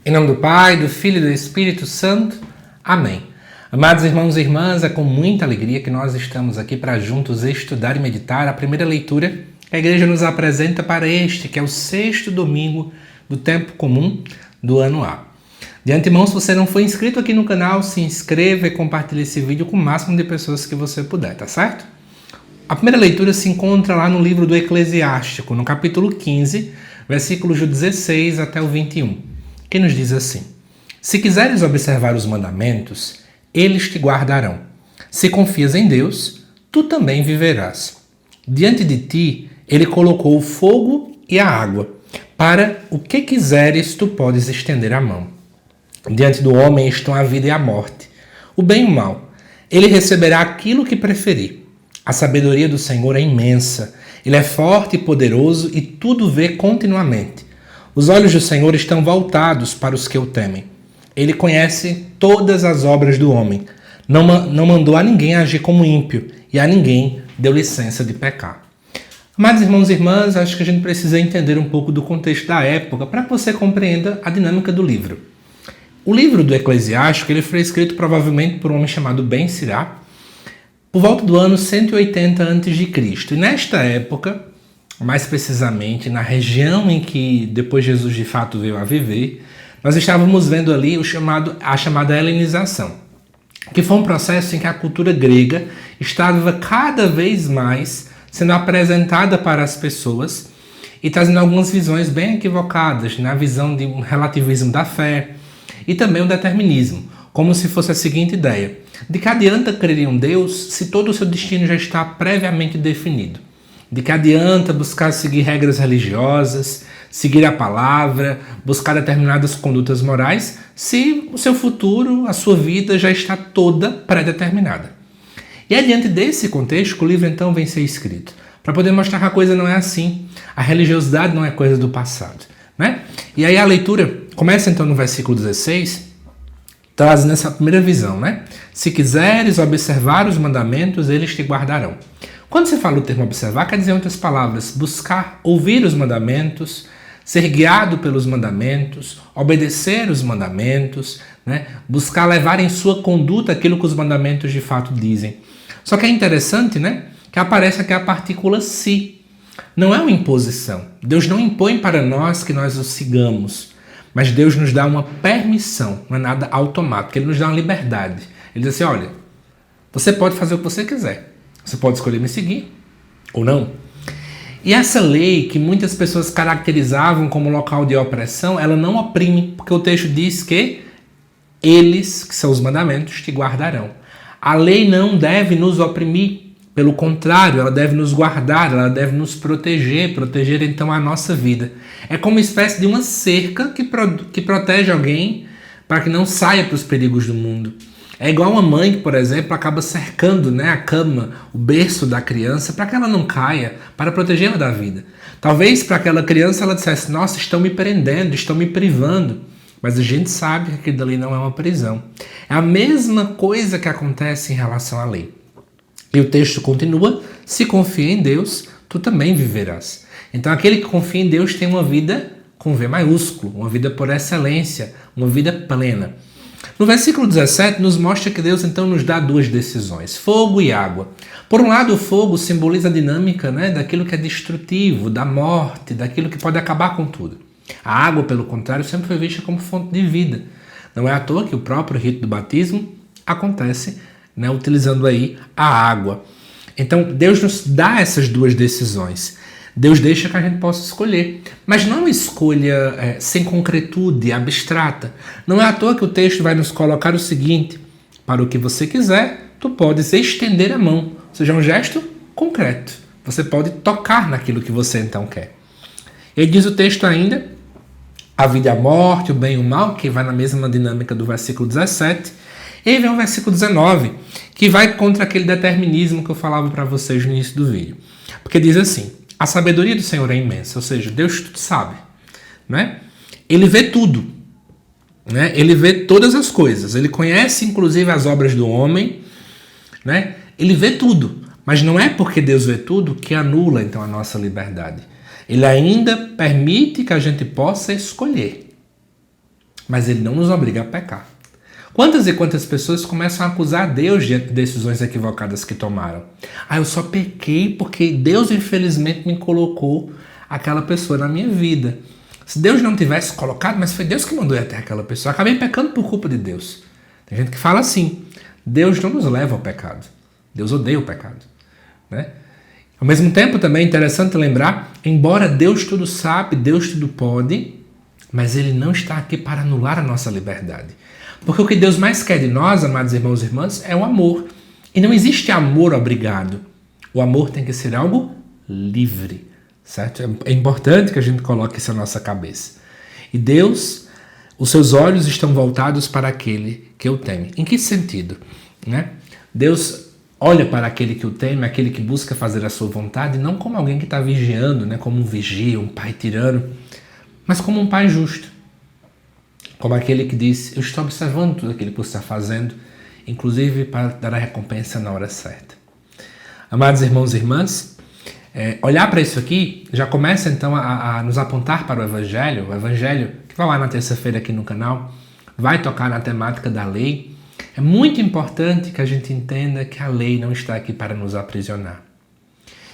Em nome do Pai, do Filho e do Espírito Santo. Amém. Amados irmãos e irmãs, é com muita alegria que nós estamos aqui para juntos estudar e meditar a primeira leitura que a Igreja nos apresenta para este, que é o sexto domingo do tempo comum do ano A. De antemão, se você não for inscrito aqui no canal, se inscreva e compartilhe esse vídeo com o máximo de pessoas que você puder, tá certo? A primeira leitura se encontra lá no livro do Eclesiástico, no capítulo 15, versículos 16 até o 21. Que nos diz assim: se quiseres observar os mandamentos, eles te guardarão. Se confias em Deus, tu também viverás. Diante de ti, ele colocou o fogo e a água. Para o que quiseres, tu podes estender a mão. Diante do homem estão a vida e a morte, o bem e o mal. Ele receberá aquilo que preferir. A sabedoria do Senhor é imensa. Ele é forte e poderoso e tudo vê continuamente. Os olhos do Senhor estão voltados para os que o temem. Ele conhece todas as obras do homem. Não mandou a ninguém agir como ímpio e a ninguém deu licença de pecar. Amados irmãos e irmãs, acho que a gente precisa entender um pouco do contexto da época para que você compreenda a dinâmica do livro. O livro do Eclesiástico ele foi escrito provavelmente por um homem chamado Ben Sirá, por volta do ano 180 a.C. E nesta época, mais precisamente na região em que depois Jesus de fato veio a viver, nós estávamos vendo ali a chamada helenização, que foi um processo em que a cultura grega estava cada vez mais sendo apresentada para as pessoas e trazendo algumas visões bem equivocadas, na visão de um relativismo da fé e também o determinismo, como se fosse a seguinte ideia: de que adianta crer em um Deus se todo o seu destino já está previamente definido? De que adianta buscar seguir regras religiosas, seguir a palavra, buscar determinadas condutas morais, se o seu futuro, a sua vida já está toda pré-determinada? E é diante desse contexto que o livro então vem ser escrito, para poder mostrar que a coisa não é assim. A religiosidade não é coisa do passado, né? E aí a leitura começa então no versículo 16, trazendo essa primeira visão, né? Se quiseres observar os mandamentos, eles te guardarão. Quando se fala o termo observar, quer dizer, em outras palavras, buscar ouvir os mandamentos, ser guiado pelos mandamentos, obedecer os mandamentos, né? Buscar levar em sua conduta aquilo que os mandamentos de fato dizem. Só que é interessante, né, que aparece aqui a partícula se. Não é uma imposição. Deus não impõe para nós que nós o sigamos, mas Deus nos dá uma permissão, não é nada automático. Ele nos dá uma liberdade. Ele diz assim: olha, você pode fazer o que você quiser. Você pode escolher me seguir ou não. E essa lei que muitas pessoas caracterizavam como local de opressão, ela não oprime, porque o texto diz que eles, que são os mandamentos, te guardarão. A lei não deve nos oprimir, pelo contrário, ela deve nos guardar, ela deve nos proteger então a nossa vida. É como uma espécie de uma cerca que protege alguém para que não saia para os perigos do mundo. É igual uma mãe que, por exemplo, acaba cercando, né, a cama, o berço da criança, para que ela não caia, para protegê-la da vida. Talvez para aquela criança ela dissesse: nossa, estão me prendendo, estão me privando. Mas a gente sabe que aquilo dali não é uma prisão. É a mesma coisa que acontece em relação à lei. E o texto continua: se confia em Deus, tu também viverás. Então aquele que confia em Deus tem uma vida com V maiúsculo, uma vida por excelência, uma vida plena. No versículo 17 nos mostra que Deus então nos dá duas decisões: fogo e água. Por um lado, o fogo simboliza a dinâmica, né, daquilo que é destrutivo, da morte, daquilo que pode acabar com tudo. A água, pelo contrário, sempre foi vista como fonte de vida. Não é à toa que o próprio rito do batismo acontece, né, utilizando aí a água. Então Deus nos dá essas duas decisões. Deus deixa que a gente possa escolher, mas não uma escolha sem concretude, abstrata. Não é à toa que o texto vai nos colocar o seguinte: para o que você quiser, tu podes estender a mão. Ou seja, um gesto concreto. Você pode tocar naquilo que você então quer. Ele diz o texto ainda: a vida e a morte, o bem e o mal, que vai na mesma dinâmica do versículo 17. E aí vem o versículo 19, que vai contra aquele determinismo que eu falava para vocês no início do vídeo. Porque diz assim: a sabedoria do Senhor é imensa, ou seja, Deus tudo sabe, né? Ele vê tudo, né? Ele vê todas as coisas, ele conhece inclusive as obras do homem, né? Ele vê tudo, mas não é porque Deus vê tudo que anula então a nossa liberdade. Ele ainda permite que a gente possa escolher. mas ele não nos obriga a pecar. Quantas e quantas pessoas começam a acusar Deus de decisões equivocadas que tomaram? Eu só pequei porque Deus infelizmente me colocou aquela pessoa na minha vida. Se Deus não tivesse colocado, mas foi Deus que mandou ir até aquela pessoa. Acabei pecando por culpa de Deus. Tem gente que fala assim, Deus não nos leva ao pecado. Deus odeia o pecado, né? Ao mesmo tempo também é interessante lembrar, embora Deus tudo sabe, Deus tudo pode, mas Ele não está aqui para anular a nossa liberdade. Porque o que Deus mais quer de nós, amados irmãos e irmãs, é o amor. E não existe amor obrigado. O amor tem que ser algo livre, certo? É importante que a gente coloque isso na nossa cabeça. E Deus, os seus olhos estão voltados para aquele que o teme. Em que sentido? Né? Deus olha para aquele que o teme, aquele que busca fazer a sua vontade, não como alguém que está vigiando, né? Como um vigia, um pai tirano, mas como um pai justo. Como aquele que diz, eu estou observando tudo aquilo que você está fazendo, inclusive para dar a recompensa na hora certa. Amados irmãos e irmãs, olhar para isso aqui já começa então a nos apontar para o Evangelho que vai lá na terça-feira aqui no canal, vai tocar na temática da lei. É muito importante que a gente entenda que a lei não está aqui para nos aprisionar.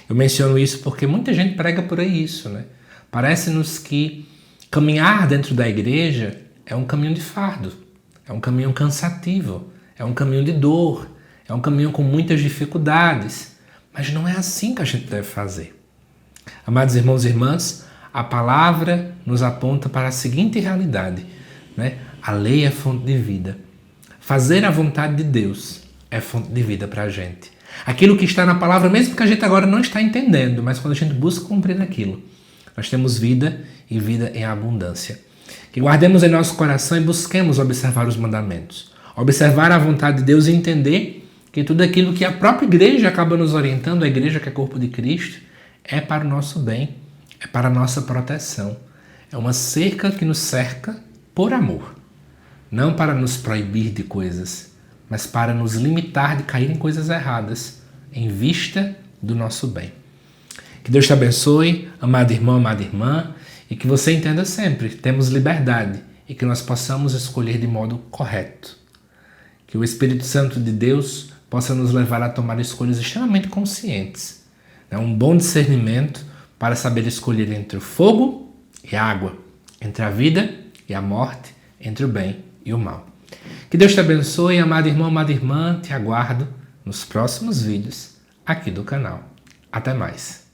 Eu menciono isso porque muita gente prega por aí isso, né? Parece-nos que caminhar dentro da igreja é um caminho de fardo, é um caminho cansativo, é um caminho de dor, é um caminho com muitas dificuldades, mas não é assim que a gente deve fazer. Amados irmãos e irmãs, a palavra nos aponta para a seguinte realidade, né? A lei é fonte de vida. Fazer a vontade de Deus é fonte de vida para a gente. Aquilo que está na palavra, mesmo que a gente agora não está entendendo, mas quando a gente busca cumprir aquilo, nós temos vida e vida em abundância. Que guardemos em nosso coração e busquemos observar os mandamentos. Observar a vontade de Deus e entender que tudo aquilo que a própria igreja acaba nos orientando, a igreja que é corpo de Cristo, é para o nosso bem, é para a nossa proteção. É uma cerca que nos cerca por amor. Não para nos proibir de coisas, mas para nos limitar de cair em coisas erradas, em vista do nosso bem. Que Deus te abençoe, amado irmão, amada irmã, e que você entenda sempre, temos liberdade e que nós possamos escolher de modo correto. Que o Espírito Santo de Deus possa nos levar a tomar escolhas extremamente conscientes. Um bom discernimento para saber escolher entre o fogo e a água, entre a vida e a morte, entre o bem e o mal. Que Deus te abençoe, amado irmão, amada irmã, te aguardo nos próximos vídeos aqui do canal. Até mais.